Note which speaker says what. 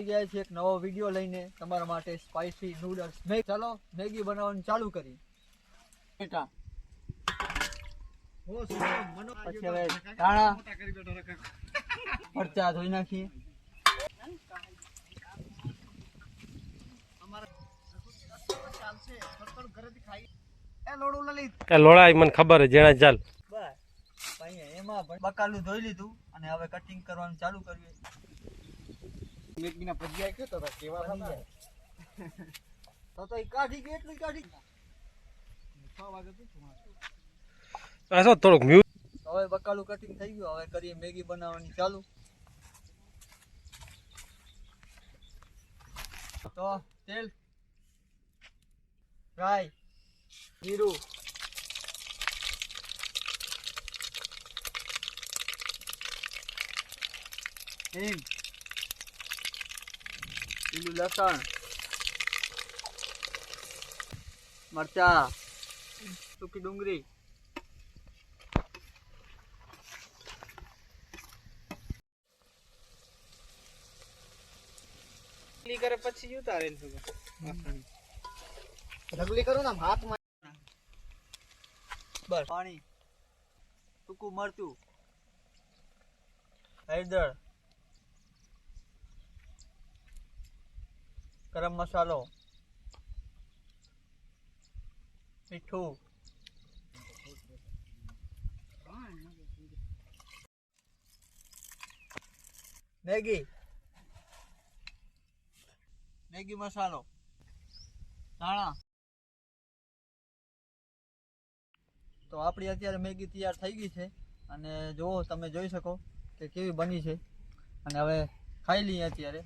Speaker 1: ગયા છે એક નવો વિડીયો લઈને તમારા માટે સ્પાઈસી નૂડલ્સ ચાલો મેગી બનાવવાનું ચાલુ કરી બેટા પછી હવે ધાણા મરચા ધોઈ નાખીએ
Speaker 2: લોડા મને ખબર છે જેણા ચાલ
Speaker 1: એમાં બકાલું ધોઈ લીધું અને હવે કટિંગ કરવાનું ચાલુ કરીએ મેગીના ભજીયા કયો તો કેવા બની જાય તો એ કાઢી ગઈ એટલું કાઢી 6 વાગે
Speaker 2: થોડુંક મ્યુઝિક
Speaker 1: હવે બકાલું કટિંગ થઈ ગયું હવે કરીએ મેગી બનાવવાની ચાલુ તો તેલ રાઈ જીરું હિંગ લીલું લસણ મરચા સૂકી ડુંગળી
Speaker 3: કરે પછી ઉતારે
Speaker 1: ઢગલી કરું ને હાથમાં બસ પાણી સૂકું મરચું હળદર ગરમ મસાલો મીઠું મેગી મસાલો ધાણા તો આપણી અત્યારે મેગી તૈયાર થઈ ગઈ છે અને જો તમે જોઈ શકો કે કેવી બની છે અને હવે ખાઈ લઈએ અત્યારે